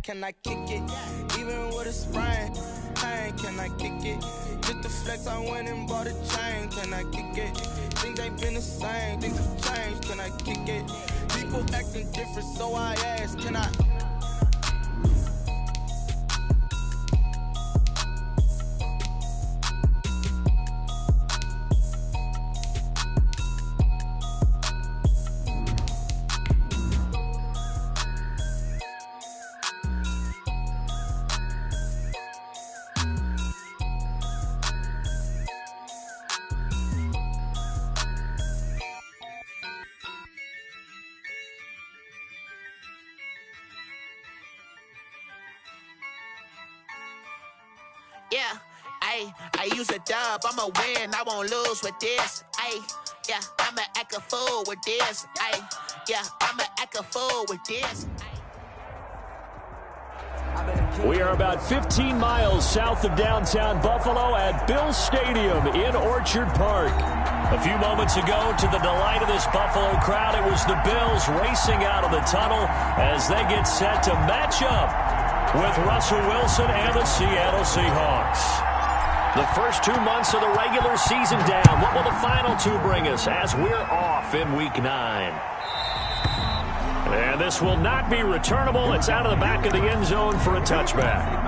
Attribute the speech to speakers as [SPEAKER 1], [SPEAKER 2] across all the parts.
[SPEAKER 1] can I kick it? Even with a sprain, pain, can I kick it? Just the flex, I went and bought a chain, can I kick it? Things ain't been the same, things have changed, can I kick it? People acting different, so I ask, can I?
[SPEAKER 2] Yeah, I use a dub, I'ma win, I won't lose with this. Yeah, I'ma act a fool with this. Yeah, I'ma act a fool with this.
[SPEAKER 3] We are about 15 miles south of downtown Buffalo at Bills Stadium in Orchard Park. A few moments ago, to the delight of this Buffalo crowd, it was the Bills racing out of the tunnel as they get set to match up with Russell Wilson and the Seattle Seahawks. The first 2 months of the regular season down. What will the final two bring us as we're off in Week 9? And this will not be returnable. It's out of the back of the end zone for a touchback.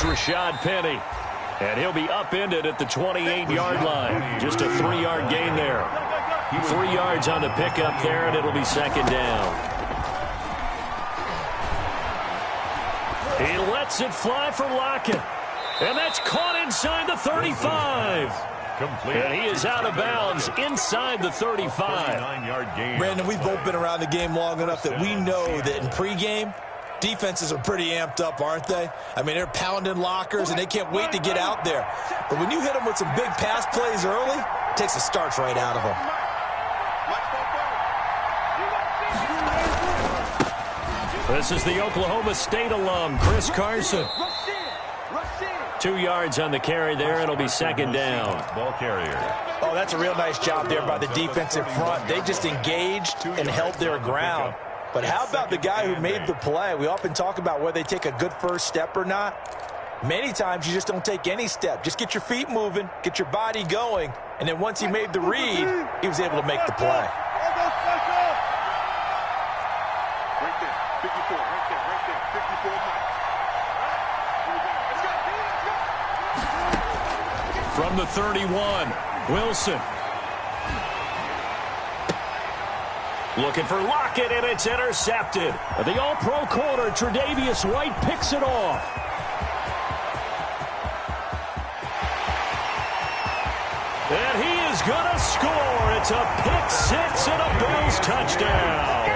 [SPEAKER 3] Rashad Penny, and he'll be upended at the 28-yard line. Just a 3-yard gain there. 3 yards on the pickup there, and it'll be second down. He lets it fly for Lockett, and that's caught inside the 35. And he is out of bounds inside the 35.
[SPEAKER 4] Brandon, we've both been around the game long enough that we know that in pregame, defenses are pretty amped up, aren't they? I mean, they're pounding lockers, and they can't wait to get out there. But when you hit them with some big pass plays early, it takes the starch right out of them.
[SPEAKER 3] This is the Oklahoma State alum, Chris Carson. 2 yards on the carry there. It'll be second down.
[SPEAKER 5] Ball carrier.
[SPEAKER 4] Oh, that's a real nice job there by the defensive front. They just engaged and held their ground. But how about the guy who made the play? We often talk about whether they take a good first step or not. Many times you just don't take any step. Just get your feet moving, get your body going, and then once he made the read, he was able to make the play.
[SPEAKER 5] Right there, 54, right there, 54.
[SPEAKER 3] From the 31, Wilson. Looking for Lockett, and it's intercepted. The all-pro corner, Tre'Davious White, picks it off. And he is going to score. It's a pick-6 and a Bills touchdown.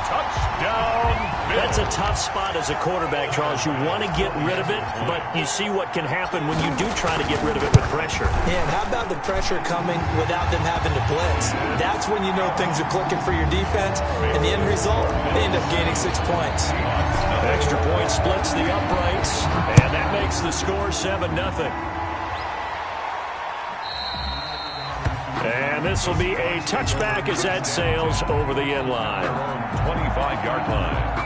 [SPEAKER 5] Touchdown, Bills.
[SPEAKER 3] That's a tough spot as a quarterback, Charles. You want to get rid of it, but you see what can happen when you do try to get rid of it with pressure.
[SPEAKER 4] Yeah, and how about the pressure coming without them having to blitz? That's when you know things are clicking for your defense, and the end result, they end up gaining 6 points.
[SPEAKER 3] Extra point splits the uprights, and that makes the score 7-0. And this will be a touchback as that sails over the end line.
[SPEAKER 5] 25-yard line.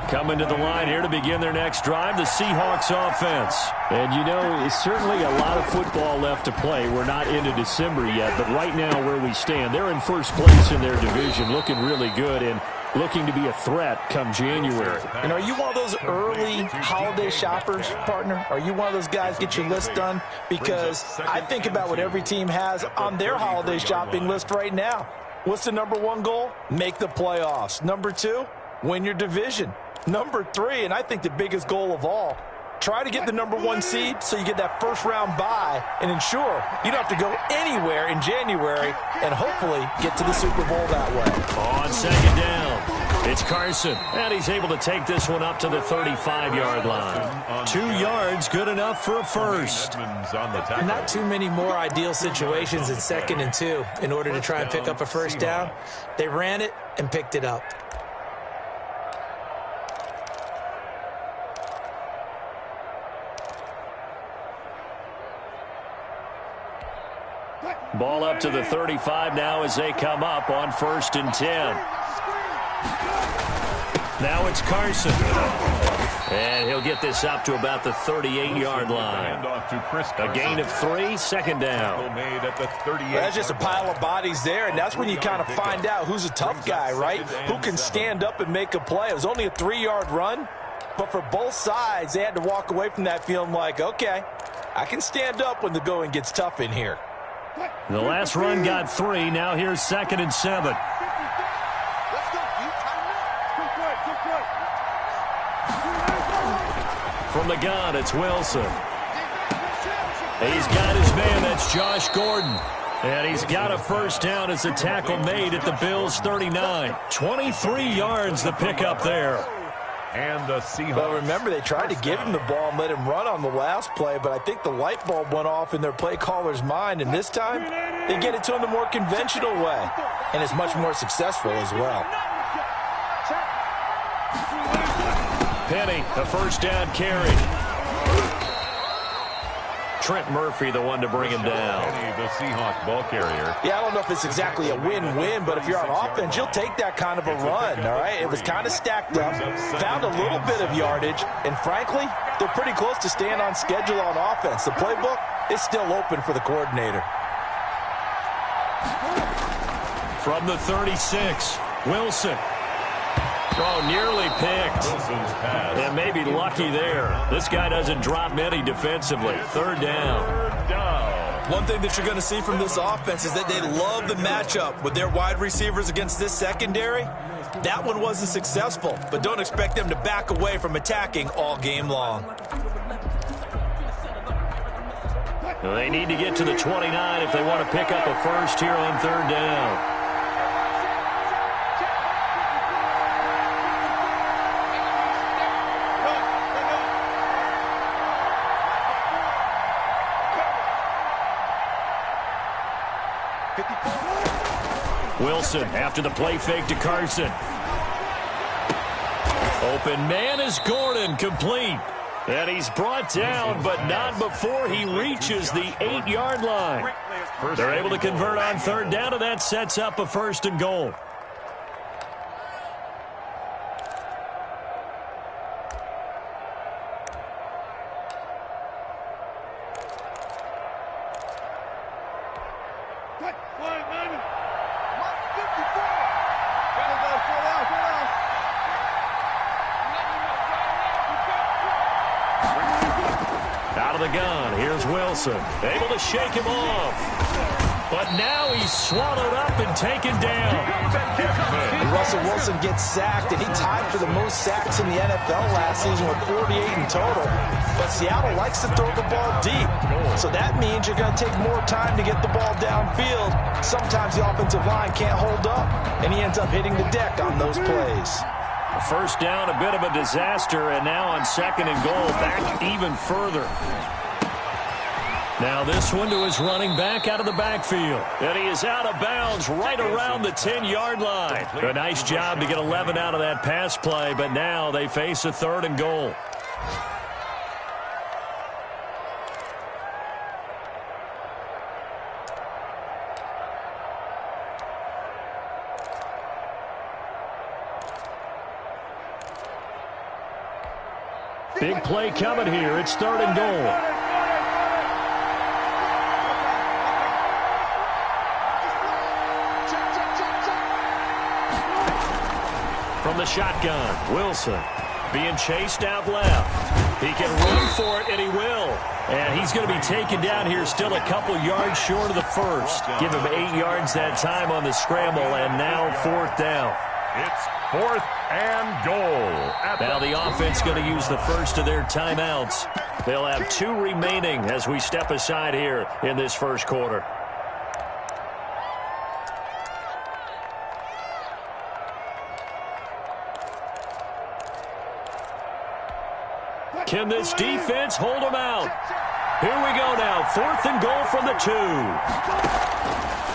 [SPEAKER 3] Coming to the line here to begin their next drive, the Seahawks offense. And, you know, it's certainly a lot of football left to play. We're not into December yet, but right now where we stand, they're in first place in their division, looking really good and looking to be a threat come January.
[SPEAKER 4] And are you one of those early holiday shoppers, partner? Are you one of those guys get your list done? Because I think about what every team has on their holiday shopping list right now. What's the number one goal? Make the playoffs. Number two, win your division. Number 3, and I think the biggest goal of all, try to get the number 1 seed so you get that first-round bye and ensure you don't have to go anywhere in January and hopefully get to the Super Bowl that way.
[SPEAKER 3] On second down, it's Carson, and he's able to take this one up to the 35-yard line. 2 yards, good enough for a first.
[SPEAKER 4] Not too many more ideal situations in 2nd and 2 in order to try and pick up a first down. They ran it and picked it up.
[SPEAKER 3] Ball up to the 35 now as they come up on 1st and 10. Now it's Carson. And he'll get this up to about the 38-yard line. A gain of 3, second down.
[SPEAKER 4] That's just a pile of bodies there, and that's when you kind of find out who's a tough guy, right? Who can stand up and make a play. It was only a 3-yard run, but for both sides, they had to walk away from that feeling like, okay, I can stand up when the going gets tough in here.
[SPEAKER 3] The last run got 3. Now here's 2nd and 7. From the gun, it's Wilson. He's got his man. That's Josh Gordon. And he's got a first down as the tackle made at the Bills' 39. 23 yards the pickup there.
[SPEAKER 5] And the Seahawks.
[SPEAKER 4] Well, remember, they tried to give him the ball and let him run on the last play, but I think the light bulb went off in their play caller's mind, and this time they get it to him the more conventional way, and it's much more successful as well.
[SPEAKER 3] Penny, a first down carry. Trent Murphy, the one to bring him down.
[SPEAKER 5] The Seahawks ball carrier.
[SPEAKER 4] Yeah, I don't know if it's exactly a win-win, but if you're on offense, you'll take that kind of a run, all right? It was kind of stacked up, found a little bit of yardage, and frankly, they're pretty close to staying on schedule on offense. The playbook is still open for the coordinator.
[SPEAKER 3] From the 36, Wilson. Oh, nearly picked. And maybe lucky there. This guy doesn't drop many defensively. 3rd down.
[SPEAKER 4] One thing that you're going to see from this offense is that they love the matchup with their wide receivers against this secondary. That one wasn't successful, but don't expect them to back away from attacking all game long.
[SPEAKER 3] They need to get to the 29 if they want to pick up a first here on 3rd down. Wilson after the play fake to Carson. Open man is Gordon, complete. And he's brought down, but not before he reaches the 8-yard line. They're able to convert on 3rd down, and that sets up a 1st and goal. Out of the gun, here's Wilson. Able to shake him off. But now he's swallowed up and taken down.
[SPEAKER 4] And Russell Wilson gets sacked, and he tied for the most sacks in the NFL last season with 48 in total. But Seattle likes to throw the ball deep. So that means you're going to take more time to get the ball downfield. Sometimes the offensive line can't hold up, and he ends up hitting the deck on those plays.
[SPEAKER 3] First down, a bit of a disaster, and now on 2nd and goal, back even further. Now this one to his running back out of the backfield. And he is out of bounds right around the 10-yard line. A nice job to get 11 out of that pass play, but now they face a 3rd and goal. Big play coming here. It's 3rd and goal. From the shotgun, Wilson being chased out left. He can run for it, and he will. And he's going to be taken down here still a couple yards short of the first. Give him 8 yards that time on the scramble, and now 4th down.
[SPEAKER 5] It's 4th and goal
[SPEAKER 3] Now the offense going to use the first of their timeouts. They'll have 2 remaining as we step aside here in this first quarter. Can this defense hold them out? Here we go now. 4th and goal from the 2.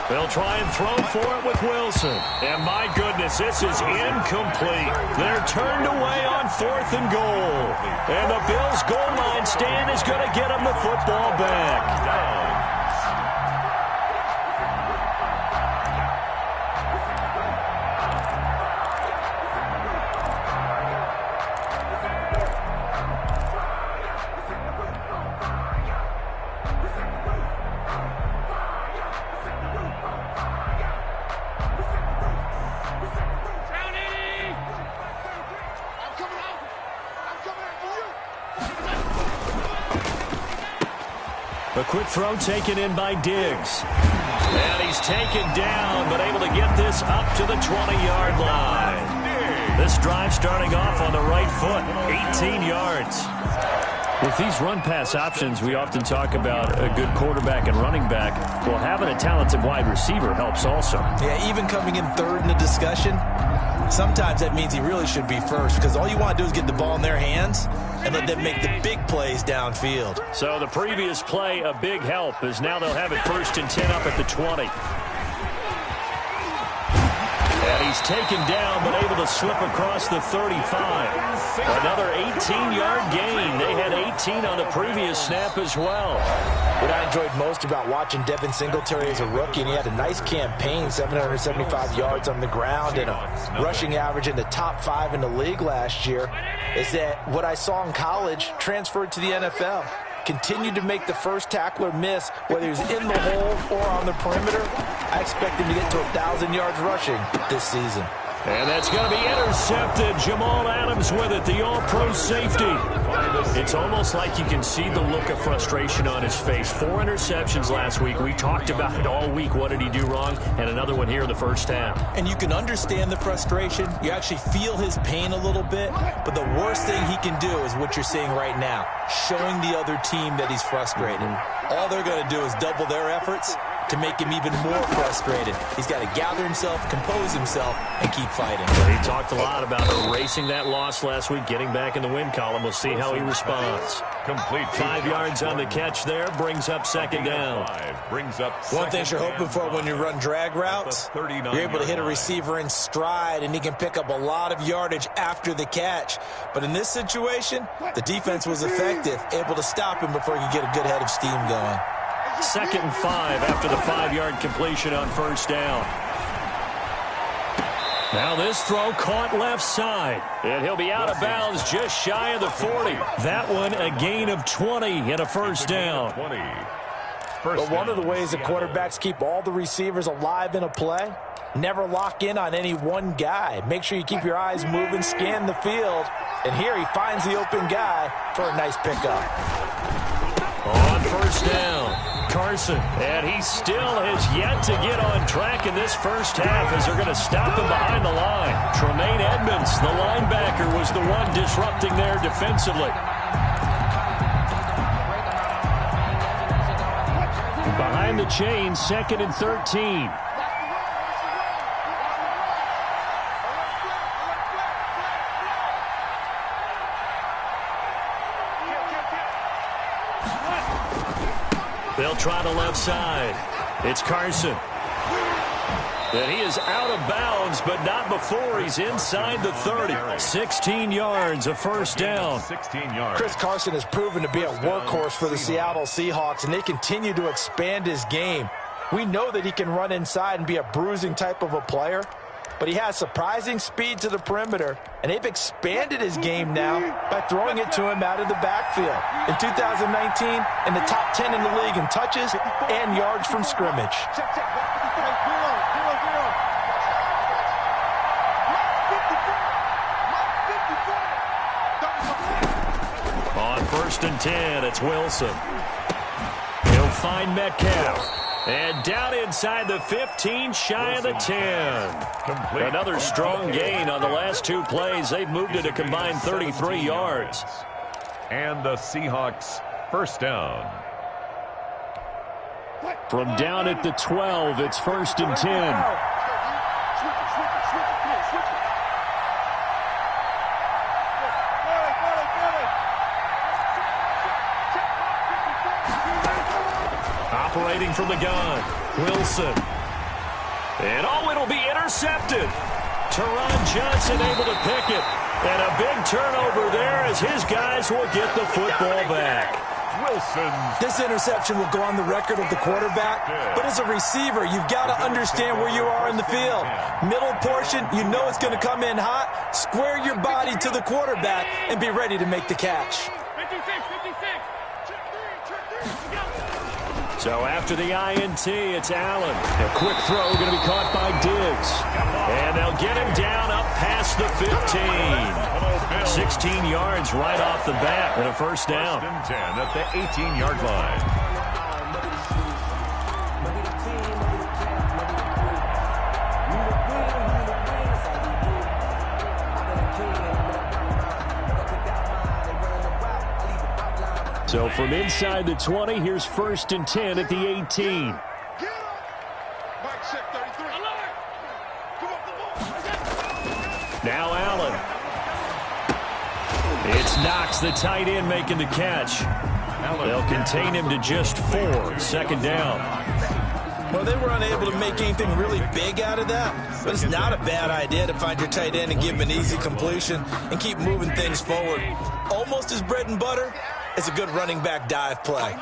[SPEAKER 3] They'll try and throw for it with Wilson. And my goodness, this is incomplete. They're turned away on 4th and goal. And the Bills' goal line stand is going to get them the football back. A quick throw taken in by Diggs. And he's taken down, but able to get this up to the 20-yard line. This drive starting off on the right foot, 18 yards. With these run-pass options, we often talk about a good quarterback and running back. Well, having a talented wide receiver helps also.
[SPEAKER 4] Yeah, even coming in third in the discussion, sometimes that means he really should be first, because all you want to do is get the ball in their hands and let them make the big plays downfield.
[SPEAKER 3] So the previous play, a big help, as now they'll have it 1st and 10 up at the 20. And he's taken down, but able to slip across the 35. Another 18-yard gain. They had 18 on the previous snap as well.
[SPEAKER 4] What I enjoyed most about watching Devin Singletary as a rookie, and he had a nice campaign, 775 yards on the ground and a rushing average in the top 5 in the league last year, is that what I saw in college transferred to the NFL. Continued to make the first tackler miss, whether he's in the hole or on the perimeter. I expect him to get to 1,000 yards rushing this season.
[SPEAKER 3] And that's going to be intercepted. Jamal Adams with it, the all-pro safety. It's almost like you can see the look of frustration on his face. 4 interceptions last week. We talked about it all week. What did he do wrong? And another one here in the first half.
[SPEAKER 4] And you can understand the frustration. You actually feel his pain a little bit. But the worst thing he can do is what you're seeing right now, showing the other team that he's frustrated. All they're going to do is double their efforts to make him even more frustrated. He's got to gather himself, compose himself, and keep fighting.
[SPEAKER 3] He talked a lot about erasing that loss last week, getting back in the win column. We'll see how he responds.
[SPEAKER 5] Complete.
[SPEAKER 3] 5 yards on the catch there, brings up 2nd down.
[SPEAKER 4] One thing you're hoping for when you run drag routes, you're able to hit a receiver in stride, and he can pick up a lot of yardage after the catch. But in this situation, the defense was effective, able to stop him before he could get a good head of steam going.
[SPEAKER 3] 2nd and 5 after the 5-yard completion on 1st down. Now this throw caught left side. And he'll be out of bounds just shy of the 40. That one a gain of 20 and a 1st down.
[SPEAKER 4] But one of the ways the quarterbacks keep all the receivers alive in a play, never lock in on any one guy. Make sure you keep your eyes moving, scan the field. And here he finds the open guy for a nice pickup.
[SPEAKER 3] On 1st down, Carson, and he still has yet to get on track in this first half as they're going to stop him behind the line. Tremaine Edmonds, the linebacker, was the one disrupting there defensively. Behind the chain, 2nd and 13. They'll try the left side. It's Carson. And he is out of bounds, but not before he's inside the 30. 16 yards, a 1st down.
[SPEAKER 5] 16 yards.
[SPEAKER 4] Chris Carson has proven to be a workhorse for the Seattle Seahawks, and they continue to expand his game. We know that he can run inside and be a bruising type of a player, but he has surprising speed to the perimeter, and they've expanded his game now by throwing it to him out of the backfield. In 2019, in the top 10 in the league in touches and yards from scrimmage. On
[SPEAKER 3] 1st and 10, it's Wilson. He'll find Metcalf. And down inside the 15, shy of the 10. Another strong gain on the last two plays. They've moved it a combined 33 yards.
[SPEAKER 5] And the Seahawks first down.
[SPEAKER 3] From down at the 12, it's 1st and 10. Operating from the gun, Wilson. And it'll be intercepted. Teron Johnson able to pick it. And a big turnover there as his guys will get the football back.
[SPEAKER 5] Wilson.
[SPEAKER 4] This interception will go on the record of the quarterback, but as a receiver, you've got to understand where you are in the field. Middle portion, you know it's going to come in hot. Square your body to the quarterback and be ready to make the catch.
[SPEAKER 3] So after the INT, it's Allen. A quick throw going to be caught by Diggs. And they'll get him down up past the 15. 16 yards right off the bat and a first down.
[SPEAKER 5] 10 at the 18-yard line.
[SPEAKER 3] So from inside the 20, here's 1st and 10 at the 18. Now Allen. It's Knox, the tight end, making the catch. They'll contain him to just 4. 2nd down.
[SPEAKER 4] Well, they were unable to make anything really big out of that, but it's not a bad idea to find your tight end and give him an easy completion and keep moving things forward. Almost his bread and butter. It's a good running back dive play.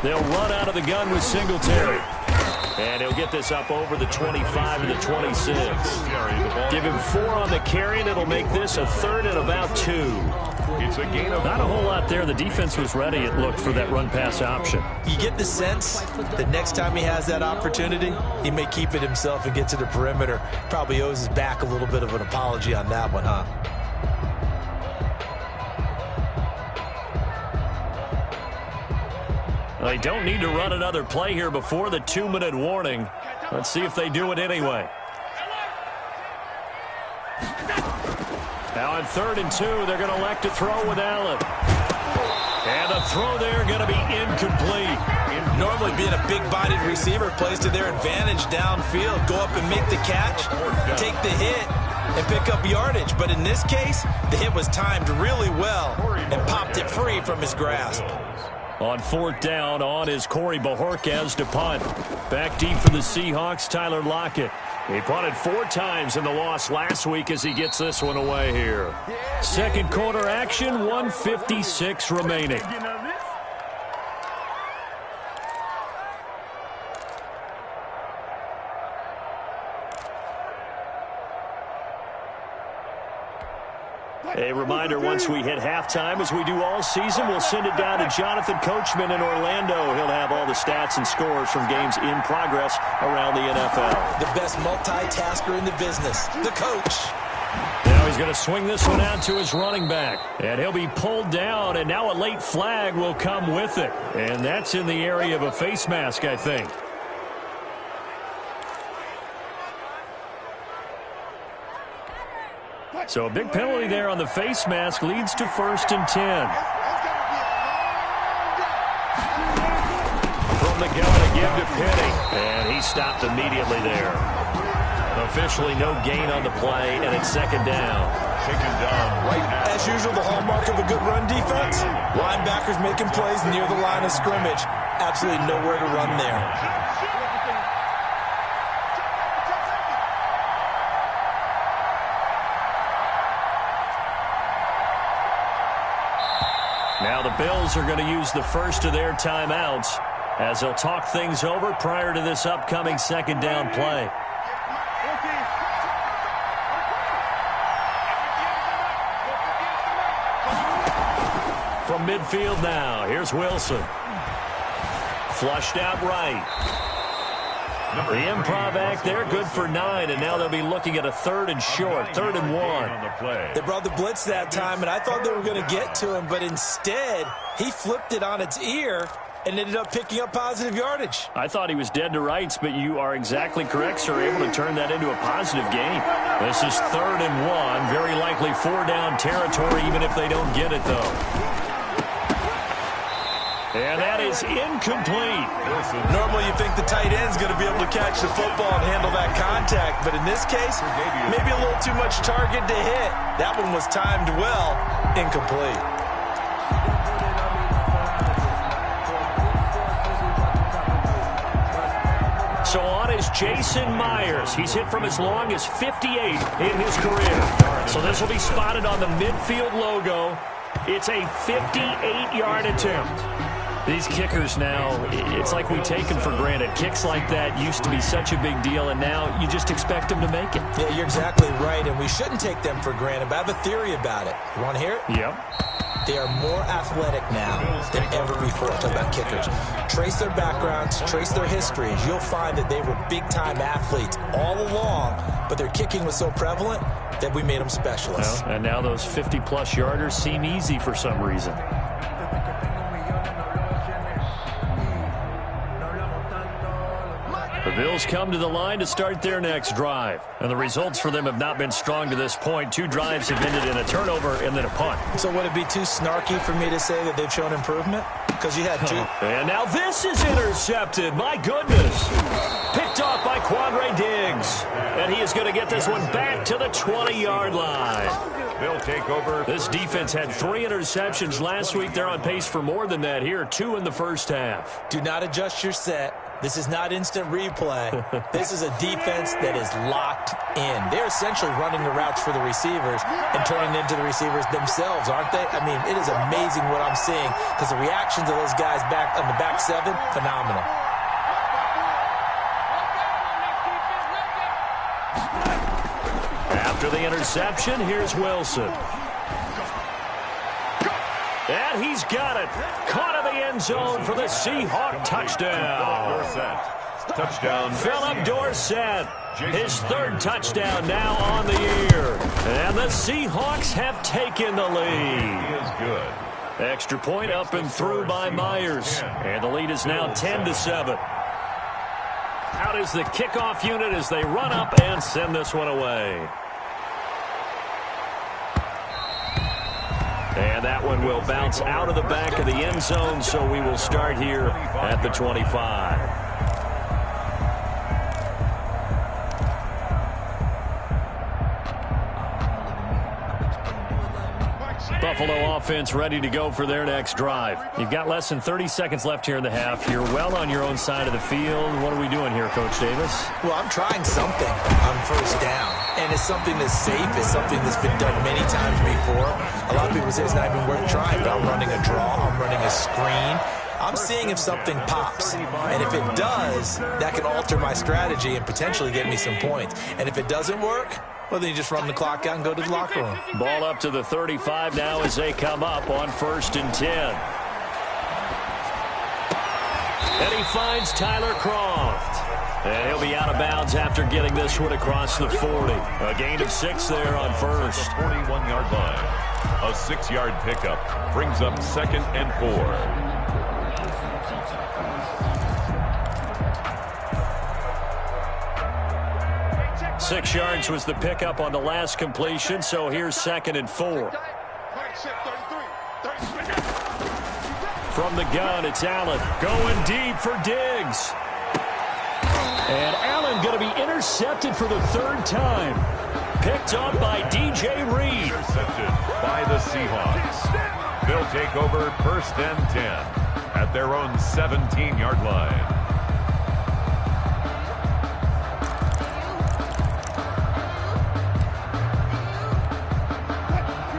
[SPEAKER 3] They'll run out of the gun with Singletary. And he'll get this up over the 25 to the 26. Give him 4 on the carry, and it'll make this a 3rd and about 2.
[SPEAKER 5] It's a gain of
[SPEAKER 3] not a whole lot there. The defense was ready, it looked, for that run-pass option.
[SPEAKER 4] You get the sense that next time he has that opportunity, he may keep it himself and get to the perimeter. Probably owes his back a little bit of an apology on that one, huh?
[SPEAKER 3] They don't need to run another play here before the 2-minute warning. Let's see if they do it anyway. Now on 3rd and 2, they're going to elect to throw with Allen. And the throw there going to be incomplete.
[SPEAKER 4] Normally being a big-bodied receiver plays to their advantage downfield. Go up and make the catch, take the hit, and pick up yardage. But in this case, the hit was timed really well and popped it free from his grasp.
[SPEAKER 3] On 4th down, on is Corey Bojorquez to punt. Back deep for the Seahawks, Tyler Lockett. He punted 4 times in the loss last week as he gets this one away here. Second quarter action, 1:56 remaining. A reminder, once we hit halftime, as we do all season, we'll send it down to Jonathan Coachman in Orlando. He'll have all the stats and scores from games in progress around the NFL.
[SPEAKER 4] The best multitasker in the business, the coach.
[SPEAKER 3] Now he's going to swing this one out to his running back. And he'll be pulled down, and now a late flag will come with it. And that's in the area of a face mask, I think. So a big penalty there on the face mask leads to 1st and 10. From the gun to give to Penny. And he stopped immediately there. Officially no gain on the play, and it's 2nd down.
[SPEAKER 5] Taken down right now.
[SPEAKER 4] As usual, the hallmark of a good run defense, linebackers making plays near the line of scrimmage. Absolutely nowhere to run there.
[SPEAKER 3] Now the Bills are going to use the first of their timeouts as they'll talk things over prior to this upcoming 2nd down play. From midfield now, here's Wilson. Flushed out right. The improv act there, good for 9, and now they'll be looking at a 3rd and short, 3rd and 1.
[SPEAKER 4] They brought the blitz that time, and I thought they were going to get to him, but instead, he flipped it on its ear and ended up picking up positive yardage.
[SPEAKER 3] I thought he was dead to rights, but you are exactly correct, sir. Able to turn that into a positive gain. This is 3rd and 1. Very likely 4-down territory, even if they don't get it, though. And that is incomplete.
[SPEAKER 4] Normally you think the tight end's going to be able to catch the football and handle that contact, but in this case, maybe a little too much target to hit. That one was timed well, incomplete.
[SPEAKER 3] So on is Jason Myers. He's hit from as long as 58 in his career. So this will be spotted on the midfield logo. It's a 58-yard attempt. These kickers now, it's like we take them for granted. Kicks like that used to be such a big deal, and now you just expect them to make it.
[SPEAKER 4] Yeah, you're exactly right, and we shouldn't take them for granted, but I have a theory about it. You want to hear it?
[SPEAKER 3] Yep.
[SPEAKER 4] They are more athletic now than ever before. Talk about kickers. Trace their backgrounds, trace their histories. You'll find that they were big-time athletes all along, but their kicking was so prevalent that we made them specialists.
[SPEAKER 3] Well, and now those 50-plus yarders seem easy for some reason. The Bills come to the line to start their next drive. And the results for them have not been strong to this point. 2 drives have ended in a turnover and then a punt.
[SPEAKER 4] So would it be too snarky for me to say that they've shown improvement? Because you had 2.
[SPEAKER 3] And now this is intercepted. My goodness. Picked off by Quandre Diggs. And he is going to get this one back to the 20-yard line.
[SPEAKER 5] They'll take over.
[SPEAKER 3] This defense had 3 interceptions last week. They're on pace for more than that here. 2 in the first half.
[SPEAKER 4] Do not adjust your set. This is not instant replay. This is a defense that is locked in. They're essentially running the routes for the receivers and turning them into the receivers themselves, aren't they? I mean, it is amazing what I'm seeing because the reactions of those guys back on the back 7, phenomenal.
[SPEAKER 3] After the interception, here's Wilson. And he's got it. Caught in the end zone for the Seahawk touchdown.
[SPEAKER 5] Touchdown.
[SPEAKER 3] Philip Dorsett, his 3rd touchdown now on the year. And the Seahawks have taken the lead.
[SPEAKER 5] He is good.
[SPEAKER 3] Extra point up and through by Myers. And the lead is now 10-7. Out is the kickoff unit as they run up and send this one away. And that one will bounce out of the back of the end zone, so we will start here at the 25. Buffalo offense ready to go for their next drive. You've got less than 30 seconds left here in the half. You're well on your own side of the field. What are we doing here, Coach Davis?
[SPEAKER 4] Well, I'm trying something on first down. And it's something that's safe. It's something that's been done many times before. A lot of people say it's not even worth trying, but I'm running a draw. I'm running a screen. I'm seeing if something pops. And if it does, that can alter my strategy and potentially get me some points. And if it doesn't work, well, then you just run the clock out and go to the locker room.
[SPEAKER 3] Ball up to the 35 now as they come up on 1st and 10. And he finds Tyler Croft. And he'll be out of bounds after getting this one across the 40. A gain of 6 there on first.
[SPEAKER 5] The 41-yard line. A 6-yard pickup brings up 2nd and 4.
[SPEAKER 3] 6 yards was the pickup on the last completion, so here's 2nd and 4. From the gun, it's Allen going deep for Diggs. And Allen going to be intercepted for the 3rd time. Picked up by DJ Reed.
[SPEAKER 5] Intercepted by the Seahawks. They'll take over 1st and 10 at their own 17-yard line.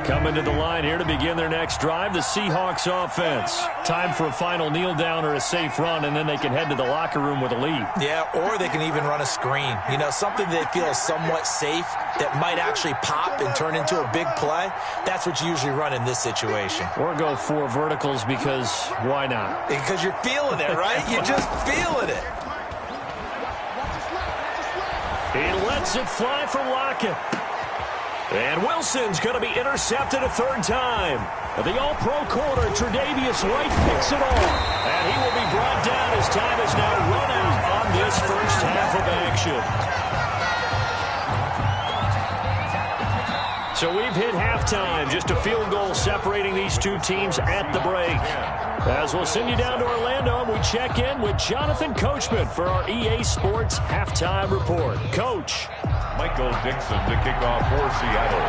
[SPEAKER 3] Coming to the line here to begin their next drive, the Seahawks offense. Time for a final kneel down or a safe run, and then they can head to the locker room with a lead.
[SPEAKER 4] Yeah, or they can even run a screen. You know, something they feel is somewhat safe that might actually pop and turn into a big play. That's what you usually run in this situation.
[SPEAKER 3] Or go 4 verticals because why not?
[SPEAKER 4] Because you're feeling it, right? You're just feeling it.
[SPEAKER 3] He lets it fly for Lockett. And Wilson's going to be intercepted a third time. The all-pro corner, Tre'Davious White, picks it off. And he will be brought down as time is now run out on this first half of action. So we've hit halftime, just a field goal separating these two teams at the break. As we'll send you down to Orlando, and we check in with Jonathan Coachman for our EA Sports Halftime Report. Coach.
[SPEAKER 5] Michael Dixon to kick off for Seattle.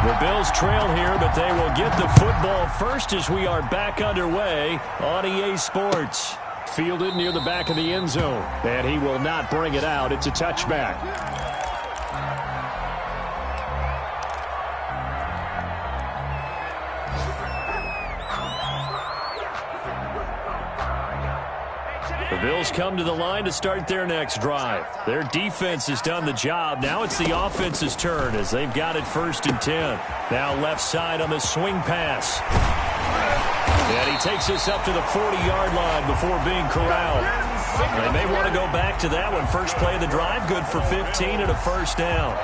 [SPEAKER 3] The Bills trail here, but they will get the football first as we are back underway on EA Sports. Fielded near the back of the end zone, and he will not bring it out. It's a touchback. The Bills come to the line to start their next drive. Their defense has done the job. Now it's the offense's turn as they've got it 1st and 10. Now left side on the swing pass. And he takes us up to the 40-yard line before being corralled. They may want to go back to that one. First play of the drive, good for 15 and a first down.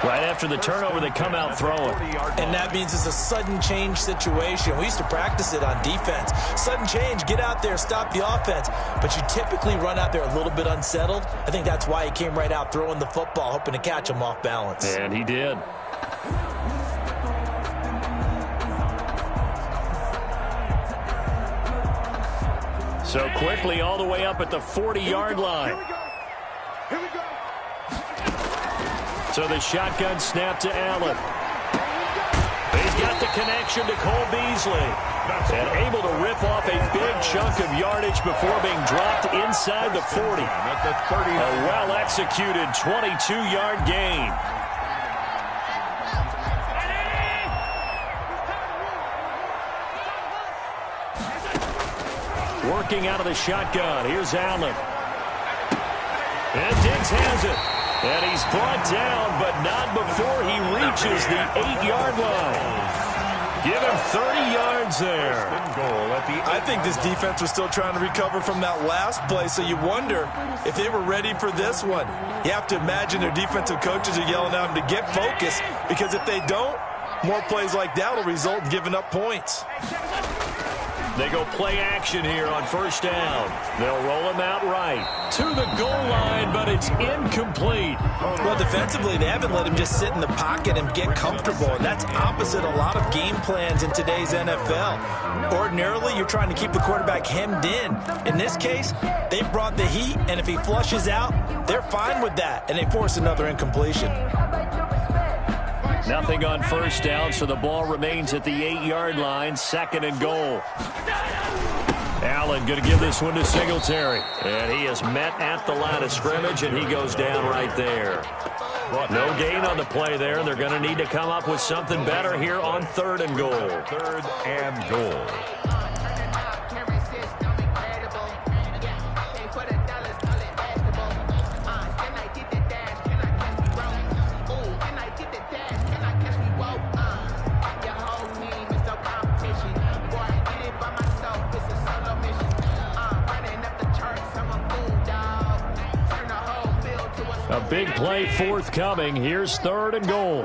[SPEAKER 3] Right after the turnover, they come out throwing.
[SPEAKER 4] And that means it's a sudden change situation. We used to practice it on defense. Sudden change, get out there, stop the offense. But you typically run out there a little bit unsettled. I think that's why he came right out throwing the football, hoping to catch him off balance.
[SPEAKER 3] And he did. So quickly all the way up at the 40-yard line.
[SPEAKER 5] Here we go.
[SPEAKER 3] So the shotgun snap to Allen. He's got the connection to Cole Beasley. And able to rip off a big chunk of yardage before being dropped inside the 40. A well-executed 22-yard gain. Working out of the shotgun. Here's Allen. And Diggs has it. And he's brought down, but not before he reaches the 8-yard line. Give him 30 yards there.
[SPEAKER 4] I think this defense was still trying to recover from that last play, so you wonder if they were ready for this one. You have to imagine their defensive coaches are yelling at them to get focused, because if they don't, more plays like that will result in giving up points.
[SPEAKER 3] They go play action here on first down. They'll roll him out right to the goal line, but it's incomplete.
[SPEAKER 4] Well, defensively, they haven't let him just sit in the pocket and get comfortable, and that's opposite a lot of game plans in today's NFL. Ordinarily, you're trying to keep the quarterback hemmed in. In this case, they brought the heat, and if he flushes out, they're fine with that, and they force another incompletion.
[SPEAKER 3] Nothing on first down, so the ball remains at the 8-yard line, 2nd and goal. Allen going to give this one to Singletary. And he is met at the line of scrimmage, and he goes down right there. No gain on the play there. They're going to need to come up with something better here on 3rd and goal.
[SPEAKER 5] 3rd and goal.
[SPEAKER 3] A big play forthcoming. Here's 3rd and goal.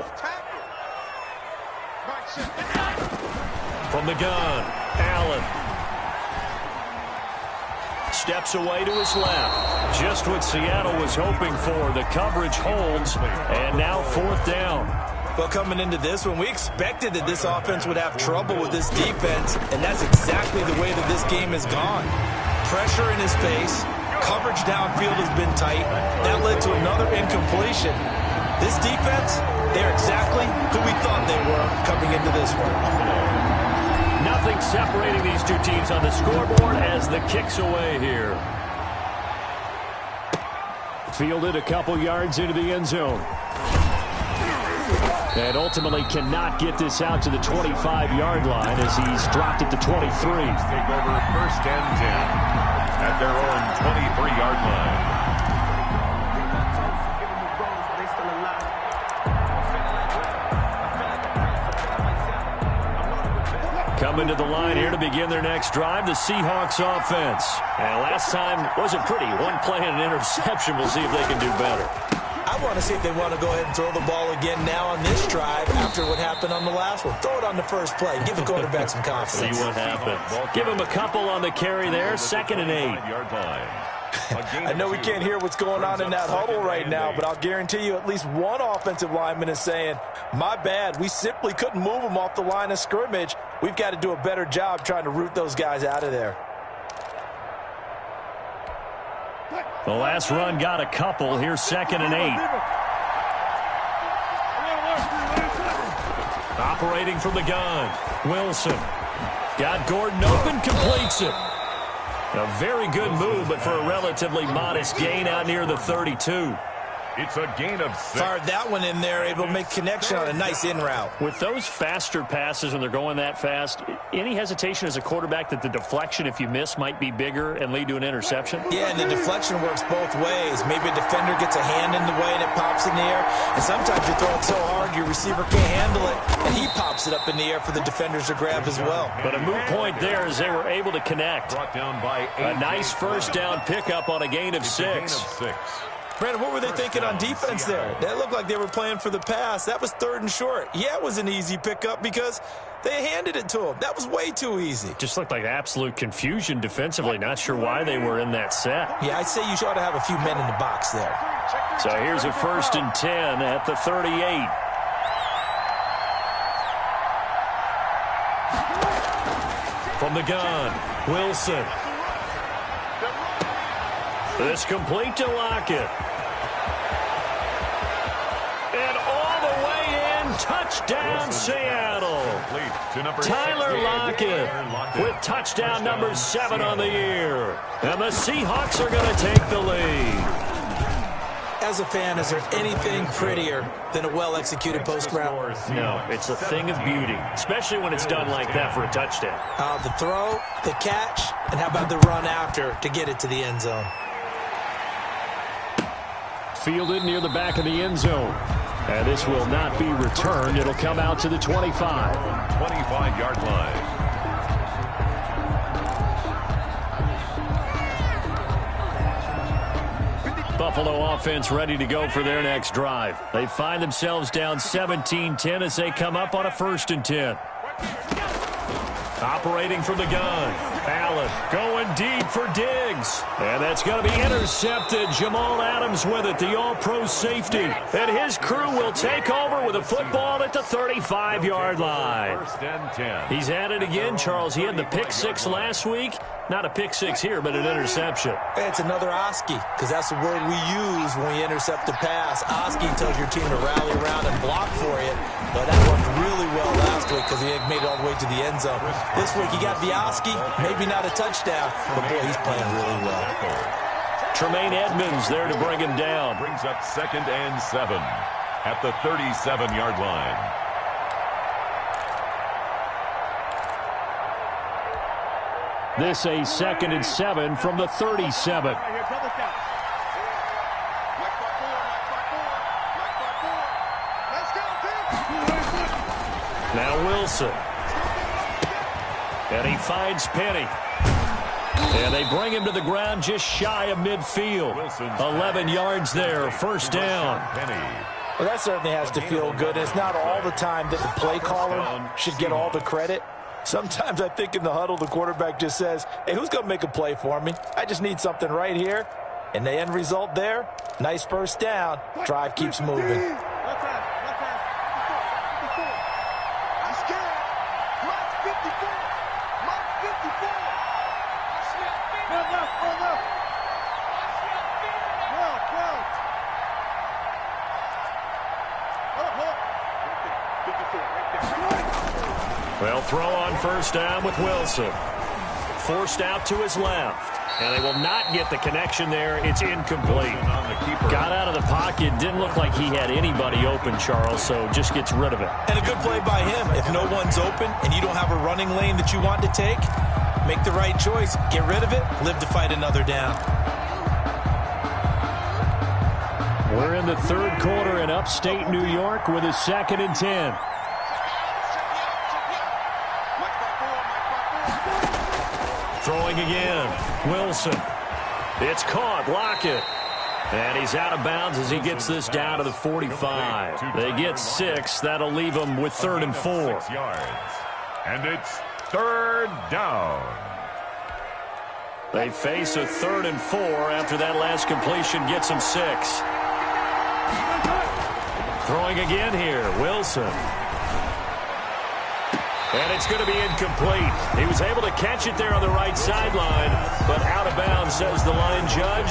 [SPEAKER 3] From the gun, Allen. Steps away to his left. Just what Seattle was hoping for. The coverage holds, and now 4th down.
[SPEAKER 4] Well, coming into this one, we expected that this offense would have trouble with this defense, and that's exactly the way that this game has gone. Pressure in his face. Coverage downfield has been tight. That led to another incompletion. This defense, they're exactly who we thought they were coming into this one.
[SPEAKER 3] Nothing separating these two teams on the scoreboard as the kick's away here. Fielded a couple yards into the end zone. And ultimately cannot get this out to the 25-yard line as he's dropped at the 23.
[SPEAKER 5] Take over 1st and 10. At their own 23-yard line.
[SPEAKER 3] Coming to the line here to begin their next drive, the Seahawks offense. And last time wasn't pretty. One play and an interception. We'll see if they can do better.
[SPEAKER 4] I I want to see if they want to go ahead and throw the ball again now on this drive after what happened on the last one. Throw it on the first play. Give the quarterback some confidence.
[SPEAKER 3] See what happens. Give him a couple on the carry there. 2nd and 8.
[SPEAKER 4] I know we can't hear what's going on in that huddle right now, but I'll guarantee you at least one offensive lineman is saying, my bad, we simply couldn't move them off the line of scrimmage. We've got to do a better job trying to root those guys out of there.
[SPEAKER 3] The last run got a couple. Here's 2nd and 8. Operating from the gun. Wilson. Got Gordon open, completes it. A very good move, but for a relatively modest gain out near the 32.
[SPEAKER 5] It's a gain of 6.
[SPEAKER 4] Fired that one in there, able to make connection on a nice in route.
[SPEAKER 3] With those faster passes when they're going that fast, any hesitation as a quarterback that the deflection, if you miss, might be bigger and lead to an interception?
[SPEAKER 4] Yeah, and the deflection works both ways. Maybe a defender gets a hand in the way and it pops in the air. And sometimes you throw it so hard your receiver can't handle it, and he pops it up in the air for the defenders to grab as well.
[SPEAKER 3] But a moot point there as they were able to connect.
[SPEAKER 5] Brought down by 8.
[SPEAKER 3] A nice first down pickup on a gain of 6.
[SPEAKER 4] Brandon, what were they thinking on defense there? That looked like they were playing for the pass. That was 3rd and short. Yeah, it was an easy pickup because they handed it to him. That was way too easy.
[SPEAKER 3] Just looked like absolute confusion defensively. Not sure why they were in that set.
[SPEAKER 4] Yeah, I'd say you ought to have a few men in the box there.
[SPEAKER 3] So here's a 1st and 10 at the 38. From the gun, Wilson. It's complete to Lockett. And all the way in, touchdown Seattle. Tyler Lockett with touchdown number 7 on the year. And the Seahawks are going to take the lead.
[SPEAKER 4] As a fan, is there anything prettier than a well-executed post route?
[SPEAKER 3] No, it's a thing of beauty, especially when it's done like that for a touchdown.
[SPEAKER 4] The throw, the catch, and how about the run after to get it to the end zone?
[SPEAKER 3] Fielded near the back of the end zone. And this will not be returned. It'll come out to the 25.
[SPEAKER 5] 25-yard line.
[SPEAKER 3] Buffalo offense ready to go for their next drive. They find themselves down 17-10 as they come up on a 1st and 10. Operating from the gun. Allen going deep for Diggs. And that's going to be intercepted. Jamal Adams with it, the all-pro safety. And his crew will take over with a football at the 35-yard line.
[SPEAKER 5] 1st and 10.
[SPEAKER 3] He's at it again, Charles. He had the pick 6 last week. Not a pick 6 here, but an interception.
[SPEAKER 4] It's another Oski, because that's the word we use when we intercept a pass. Oski tells your team to rally around and block for you. But that worked really well last week because he made it all the way to the end zone. This week he got the Oski, maybe not a touchdown, but boy, he's playing really well.
[SPEAKER 3] Tremaine Edmonds there to bring him down.
[SPEAKER 5] Brings up 2nd and 7 at the 37-yard line.
[SPEAKER 3] This a 2nd and 7 from the 37. Now Wilson. And he finds Penny. And they bring him to the ground just shy of midfield. 11 yards there, 1st down.
[SPEAKER 4] Well, that certainly has to feel good. It's not all the time that the play caller should get all the credit. Sometimes I think in the huddle, the quarterback just says, hey, who's going to make a play for me? I just need something right here. And the end result there, nice 1st down. Drive keeps moving.
[SPEAKER 3] Well, throw on 1st down with Wilson. Forced out to his left. And they will not get the connection there. It's incomplete. Got out of the pocket. Didn't look like he had anybody open, Charles, so just gets rid of it.
[SPEAKER 4] And a good play by him. If no one's open and you don't have a running lane that you want to take, make the right choice. Get rid of it. Live to fight another down.
[SPEAKER 3] We're in the 3rd quarter in upstate New York with a 2nd and 10. Throwing again. Wilson. It's caught. Lockett. And he's out of bounds as he gets this down to the 45. They get 6. That'll leave them with 3rd and 4.
[SPEAKER 5] 6 yards. And it's 3rd down.
[SPEAKER 3] They face a 3rd and 4 after that last completion gets them 6. Throwing again here, Wilson. And it's going to be incomplete. He was able to catch it there on the right sideline, but out of bounds, says the line judge.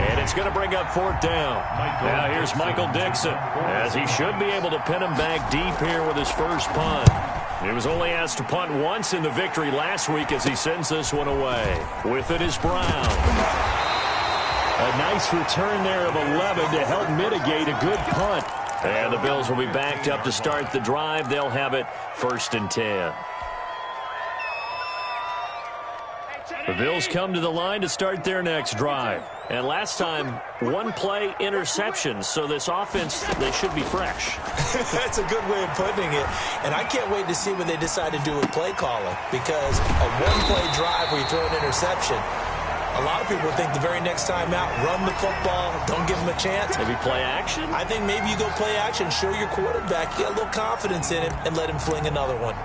[SPEAKER 3] And it's going to bring up 4th down. Now here's Michael Dixon, as he should be able to pin him back deep here with his first punt. He was only asked to punt once in the victory last week as he sends this one away. With it is Brown. A nice return there of 11 to help mitigate a good punt. And the Bills will be backed up to start the drive. They'll have it 1st and 10. The Bills come to the line to start their next drive. And last time, 1-play interception. So this offense, they should be fresh.
[SPEAKER 4] That's a good way of putting it. And I can't wait to see what they decide to do with play calling. Because a 1-play drive where you throw an interception, a lot of people think the very next time out, run the football, don't give them a chance.
[SPEAKER 3] Maybe play action?
[SPEAKER 4] I think maybe you go play action, show your quarterback, get a little confidence in him, and let him fling another one.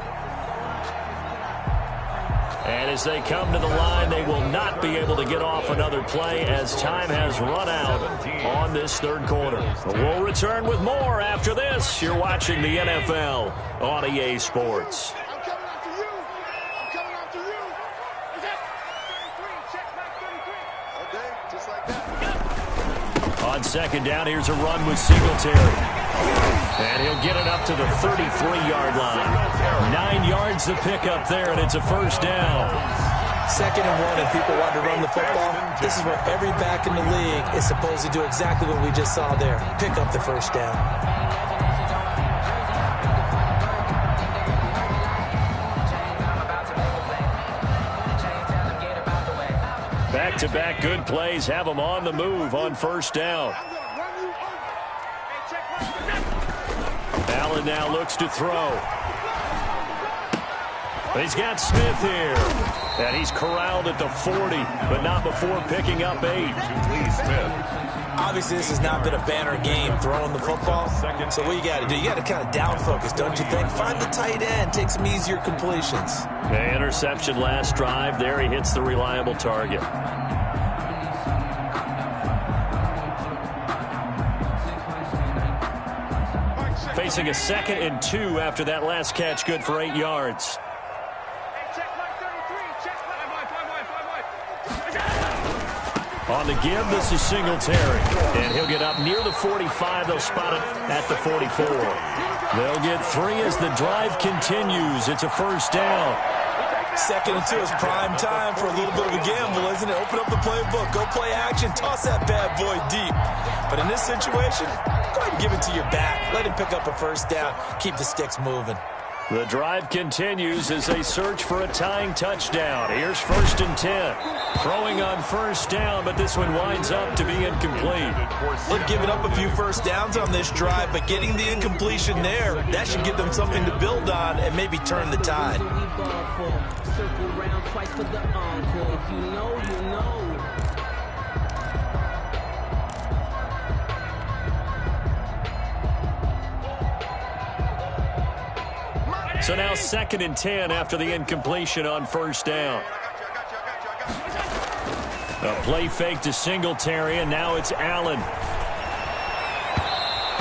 [SPEAKER 3] And as they come to the line, they will not be able to get off another play as time has run out on this 3rd quarter. We'll return with more after this. You're watching the NFL on EA Sports. On 2nd down, here's a run with Singletary. And he'll get it up to the 33-yard line. 9 yards to pick up there, and it's a 1st down.
[SPEAKER 4] 2nd and 1, and people want to run the football. This is where every back in the league is supposed to do exactly what we just saw there. Pick up the 1st down.
[SPEAKER 3] Back-to-back good plays have them on the move on 1st down. Allen now looks to throw. He's got Smith here. And he's corralled at the 40, but not before picking up 8.
[SPEAKER 4] Obviously, this has not been a banner game throwing the football. So what you got to do, you got to kind of down focus, don't you think? Find the tight end, take some easier completions.
[SPEAKER 3] The interception last drive. There he hits the reliable target. Facing a 2nd and 2 after that last catch, good for 8 yards. On the give, this is Singletary. And he'll get up near the 45. They'll spot it at the 44. They'll get 3 as the drive continues. It's a 1st down.
[SPEAKER 4] 2nd and 2 is prime time for a little bit of a gamble, isn't it? Open up the playbook, go play action, toss that bad boy deep. But in this situation, go ahead and give it to your back. Let him pick up a 1st down. Keep the sticks moving.
[SPEAKER 3] The drive continues as they search for a tying touchdown. Here's 1st and 10. Throwing on 1st down, but this one winds up to be incomplete.
[SPEAKER 4] They've given up a few 1st downs on this drive, but getting the incompletion there, that should give them something to build on and maybe turn the tide.
[SPEAKER 3] So now 2nd and 10 after the incompletion on 1st down. A play fake to Singletary, and now it's Allen.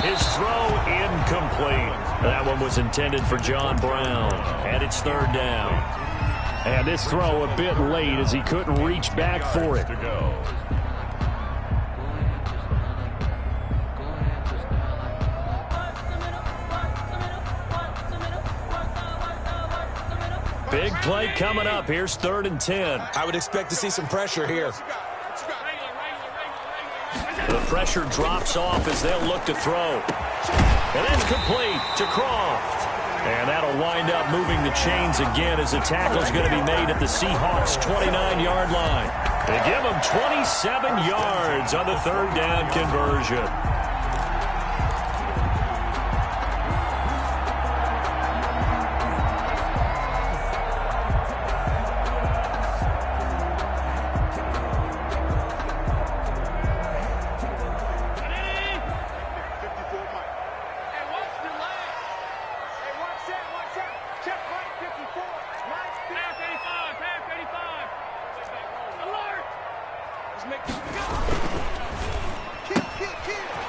[SPEAKER 3] His throw incomplete. That one was intended for John Brown, and it's 3rd down. And this throw a bit late as he couldn't reach back for it. Big play coming up. Here's 3rd and 10.
[SPEAKER 4] I would expect to see some pressure here.
[SPEAKER 3] The pressure drops off as they'll look to throw. And it's complete to Croft. And that'll wind up moving the chains again as the tackle's going to be made at the Seahawks' 29-yard line. They give them 27 yards on the 3rd down conversion.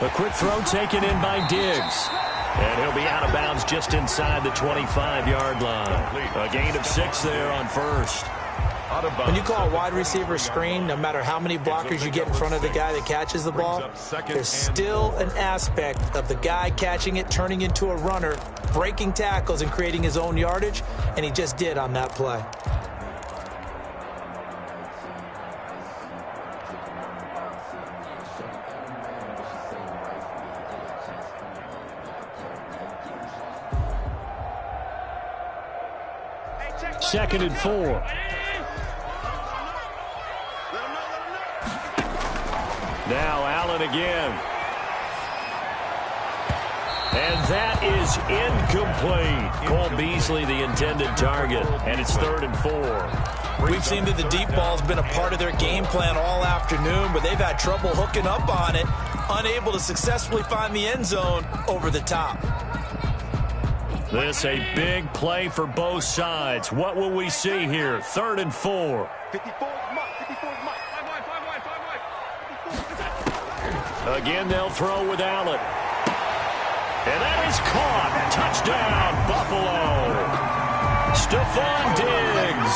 [SPEAKER 3] A quick throw taken in by Diggs. And he'll be out of bounds just inside the 25-yard line. A gain of 6 there on first.
[SPEAKER 4] When you call a wide receiver screen, no matter how many blockers you get in front of the guy that catches the ball, there's still an aspect of the guy catching it, turning into a runner, breaking tackles and creating his own yardage, and he just did on that play.
[SPEAKER 3] Second and 4. Now Allen again. And that is incomplete. Cole Beasley, the intended target, and it's 3rd and 4.
[SPEAKER 4] We've seen that the deep ball's been a part of their game plan all afternoon, but they've had trouble hooking up on it, unable to successfully find the end zone over the top.
[SPEAKER 3] This a big play for both sides. What will we see here? 3rd and 4. Again, they'll throw with Allen. And that is caught. Touchdown, Buffalo. Stephon Diggs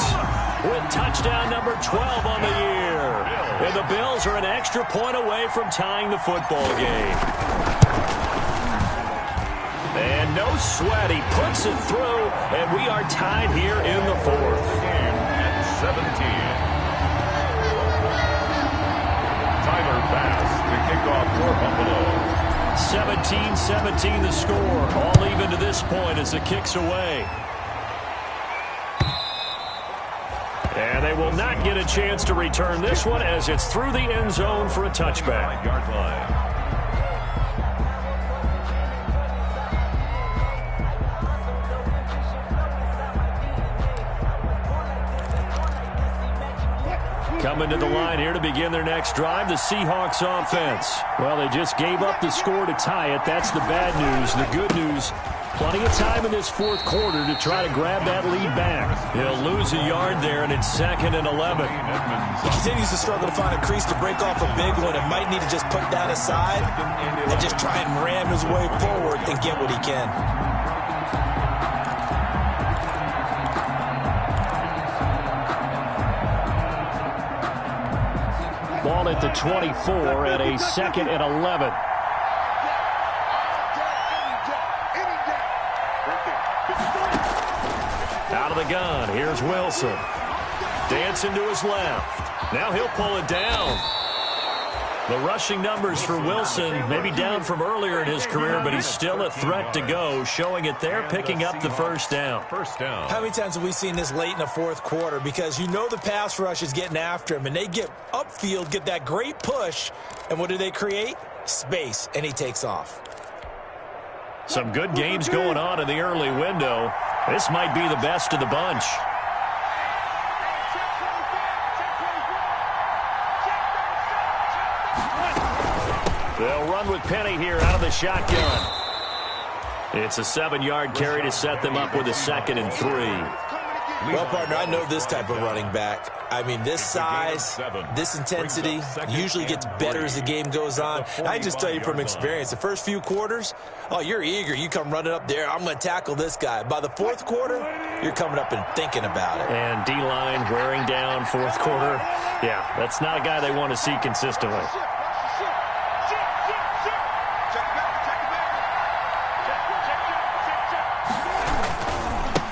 [SPEAKER 3] with touchdown number 12 on the year. And the Bills are an extra point away from tying the football game. And no sweat. He puts it through, and we are tied here in the 4th.
[SPEAKER 5] At 17. Tyler Bass to kick off for Buffalo.
[SPEAKER 3] 17-17 the score. All even to this point as the kick's away. And they will not get a chance to return this one as it's through the end zone for a touchback.
[SPEAKER 5] Yard line.
[SPEAKER 3] Coming to the line here to begin their next drive, the Seahawks offense. Well, they just gave up the score to tie it. That's the bad news. The good news, plenty of time in this 4th quarter to try to grab that lead back. He'll lose a yard there, and it's 2nd and 11.
[SPEAKER 4] He continues to struggle to find a crease to break off a big one and might need to just put that aside and just try and ram his way forward and get what he can.
[SPEAKER 3] Ball at the 24 at a 2nd and 11. Out of the gun, here's Wilson. Dancing to his left. Now he'll pull it down. The rushing numbers for Wilson maybe down from earlier in his career, but he's still a threat to go, showing it there, picking up the first down.
[SPEAKER 4] How many times have we seen this late in the 4th quarter? Because you know the pass rush is getting after him, and they get upfield, get that great push, and what do they create? Space, and he takes off.
[SPEAKER 3] Some good games going on in the early window. This might be the best of the bunch. They'll run with Penny here out of the shotgun. It's a 7-yard carry to set them up with a 2nd and 3.
[SPEAKER 4] Well, partner, I know this type of running back. I mean, this size, this intensity usually gets better as the game goes on. I just tell you from experience, the first few quarters, oh, you're eager. You come running up there, I'm going to tackle this guy. By the 4th quarter, you're coming up and thinking about it.
[SPEAKER 3] And D-line wearing down 4th quarter. Yeah, that's not a guy they want to see consistently.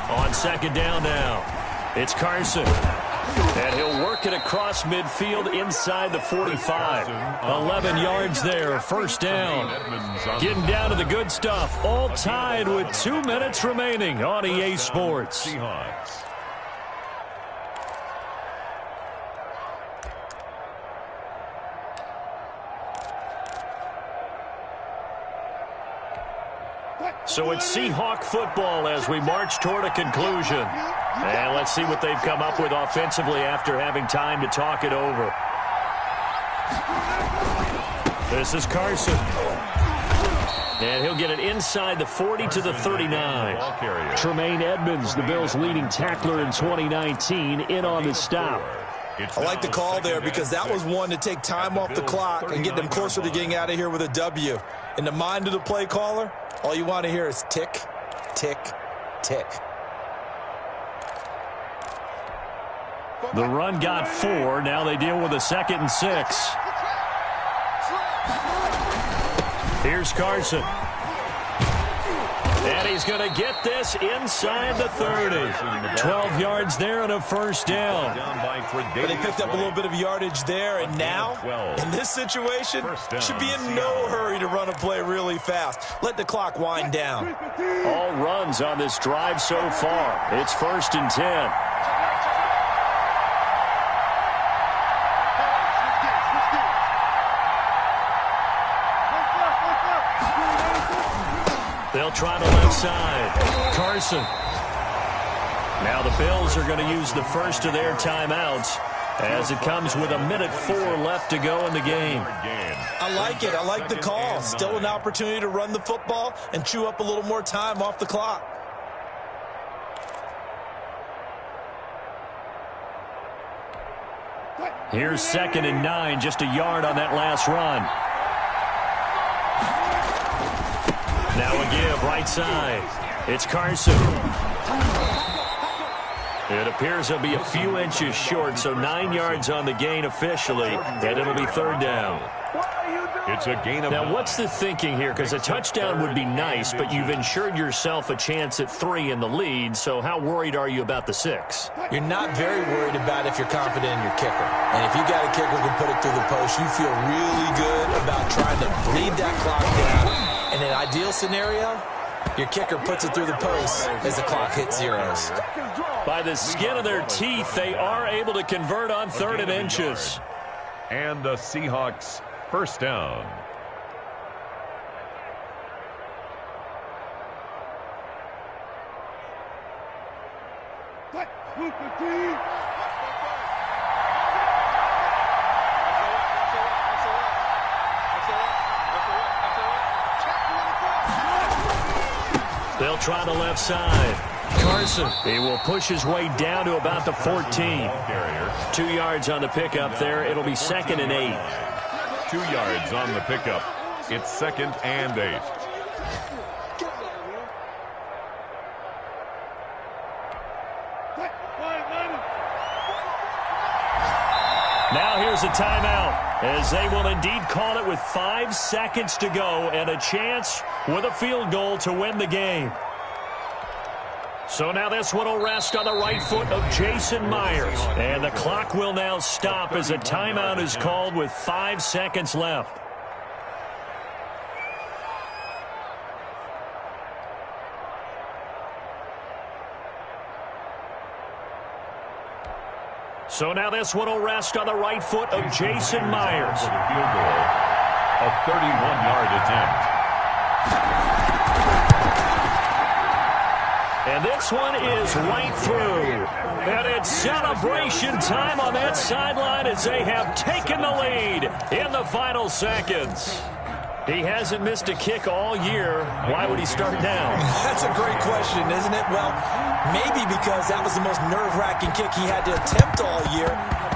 [SPEAKER 3] On 2nd down now, it's Carson. And he'll work it across midfield inside the 45. 11 yards there, 1st down. Getting down to the good stuff. All tied with 2 minutes remaining on EA Sports. So it's Seahawk football as we march toward a conclusion. And let's see what they've come up with offensively after having time to talk it over. This is Carson. And he'll get it inside the 40 to the 39. Tremaine Edmonds, the Bills' leading tackler in 2019, in on the stop.
[SPEAKER 4] I like the call there because that was one to take time off the clock and get them closer to getting out of here with a W. In the mind of the play caller, all you want to hear is tick, tick, tick.
[SPEAKER 3] The run got 4. Now they deal with a 2nd and 6. Here's Carson. And he's going to get this inside the 30. 12 yards there and a first down.
[SPEAKER 4] But they picked up a little bit of yardage there, and now, in this situation, should be in no hurry to run a play really fast. Let the clock wind down.
[SPEAKER 3] All runs on this drive so far. It's 1st and 10. They'll try the left side. Carson. Now the Bills are going to use the first of their timeouts as it comes with 1:04 left to go in the game.
[SPEAKER 4] I like it. I like the call. Still an opportunity to run the football and chew up a little more time off the clock.
[SPEAKER 3] Here's 2nd and 9, just a yard on that last run. Now a give, right side. It's Carson. It appears he'll be a few inches short, so 9 yards on the gain officially, and it'll be 3rd down.
[SPEAKER 5] It's a gain of 9.
[SPEAKER 3] Now, what's the thinking here? Because a touchdown would be nice, but you've ensured yourself a chance at 3 in the lead, so how worried are you about the 6?
[SPEAKER 4] You're not very worried about if you're confident in your kicker. And if you got a kicker who can put it through the post, you feel really good about trying to bleed that clock down. In an ideal scenario, your kicker puts it through the post as the clock hits zeros.
[SPEAKER 3] By the skin of their teeth, they are able to convert on 3rd and inches.
[SPEAKER 5] And the Seahawks first down.
[SPEAKER 3] They'll try the left side. Carson, he will push his way down to about the 14. 2 yards on the pickup there. It'll be 2nd and 8.
[SPEAKER 5] 2 yards on the pickup. It's 2nd and 8.
[SPEAKER 3] Now here's a timeout, as they will indeed call it with 5 seconds to go and a chance with a field goal to win the game. So now this one will rest on the right foot of Jason Myers. And the clock will now stop as a timeout is called with 5 seconds left. So now this one will rest on the right foot of Jason Myers.
[SPEAKER 5] For the field goal, a 31-yard attempt.
[SPEAKER 3] And this one is right through. And it's celebration time on that sideline as they have taken the lead in the final seconds. He hasn't missed a kick all year. Why would he start now?
[SPEAKER 4] That's a great question, isn't it? Well, maybe because that was the most nerve-wracking kick he had to attempt all year,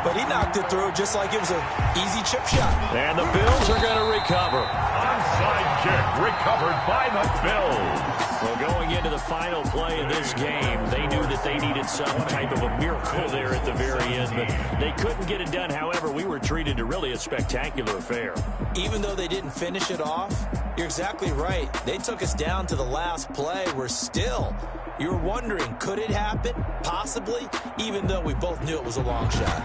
[SPEAKER 4] but he knocked it through just like it was an easy chip shot.
[SPEAKER 3] And the Bills are going to recover.
[SPEAKER 5] Onside kick recovered by the Bills.
[SPEAKER 3] Well, going into the final play of this game, they knew that they needed some type of a miracle there at the very end, but they couldn't get it done. However, we were treated to really a spectacular affair.
[SPEAKER 4] Even though they didn't finish it off, you're exactly right. They took us down to the last play. We're still, you were wondering, could it happen? Possibly, even though we both knew it was a long shot.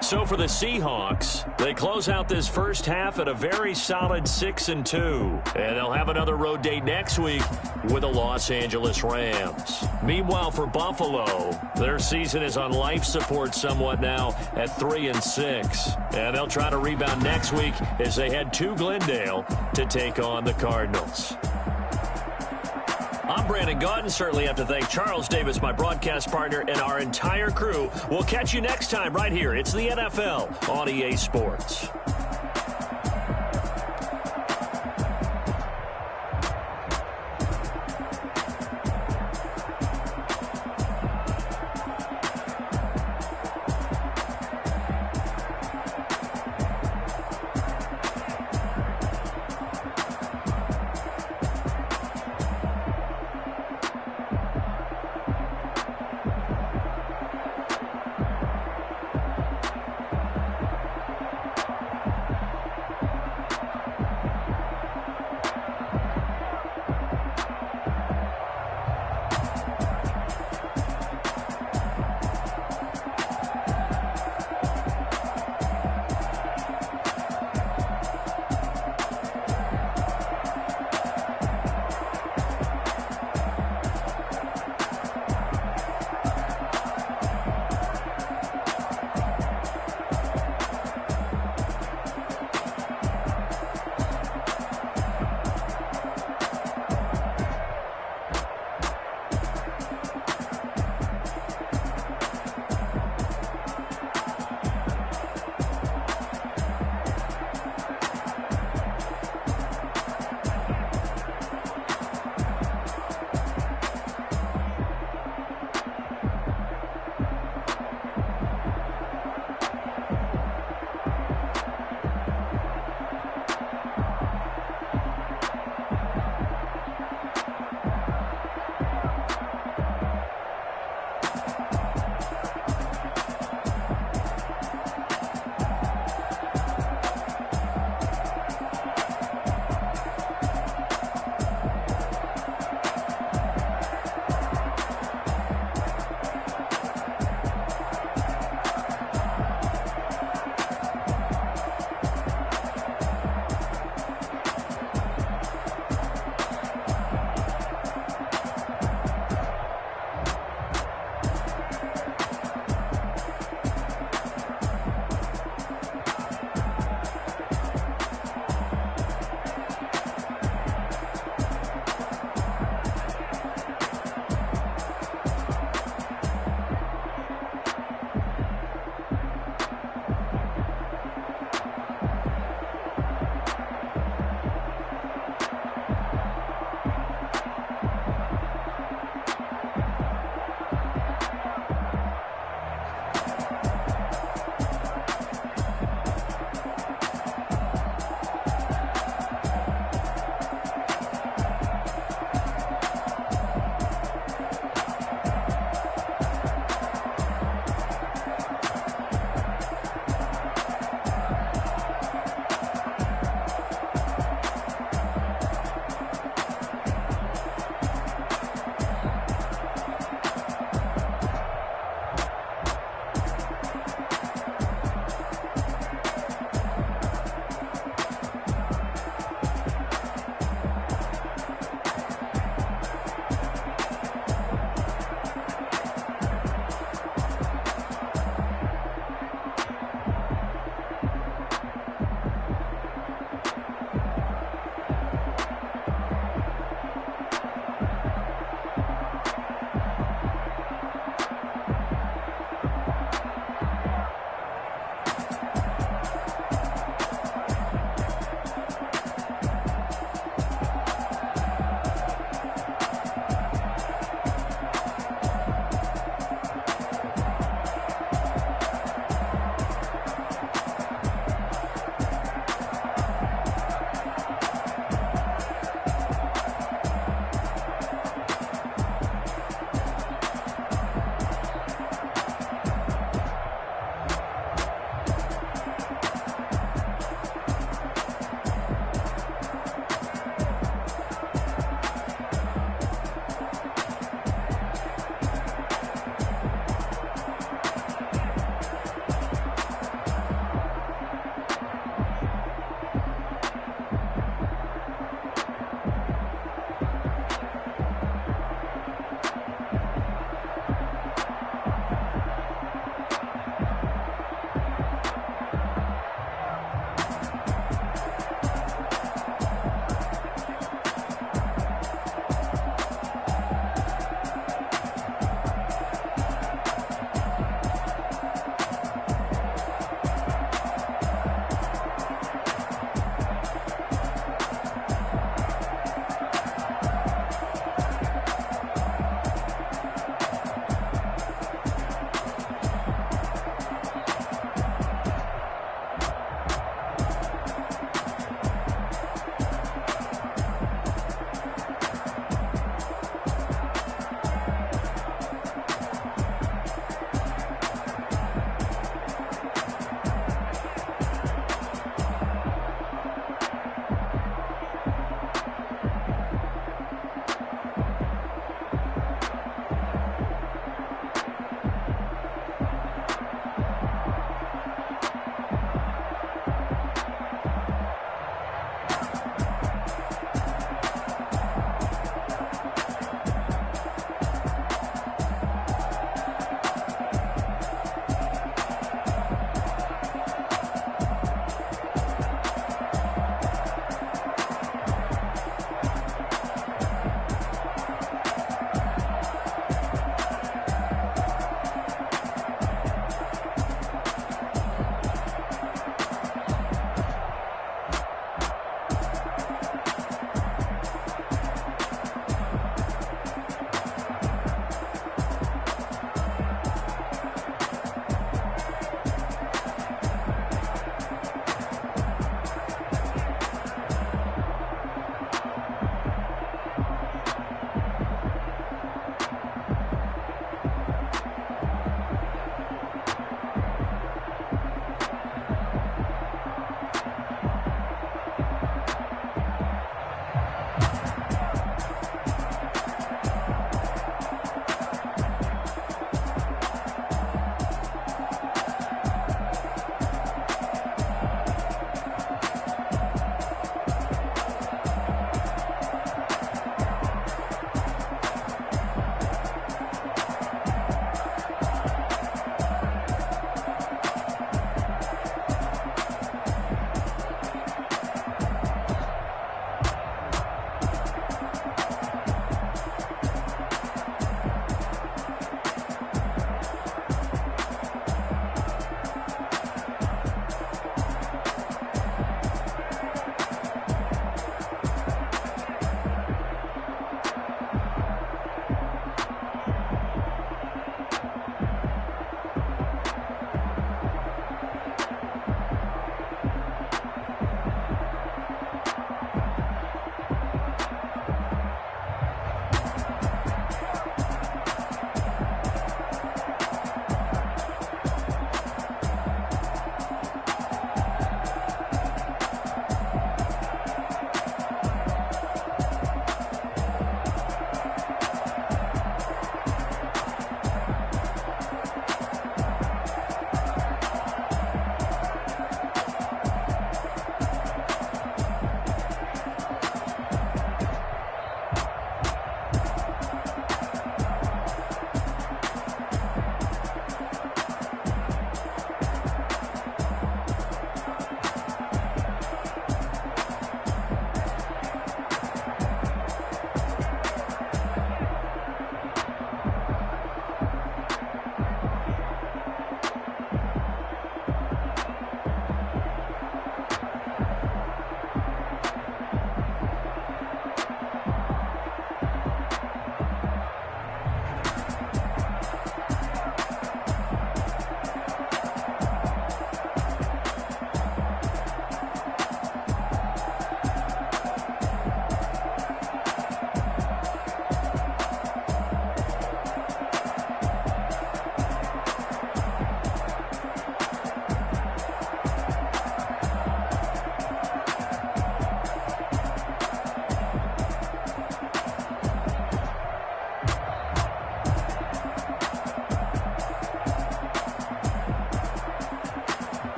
[SPEAKER 3] So for the Seahawks, they close out this first half at a very solid 6-2. And they'll have another road date next week with the Los Angeles Rams. Meanwhile, for Buffalo, their season is on life support somewhat now at 3-6. And they'll try to rebound next week as they head to Glendale to take on the Cardinals. I'm Brandon Gaudin. Certainly have to thank Charles Davis, my broadcast partner, and our entire crew. We'll catch you next time right here. It's the NFL on EA Sports.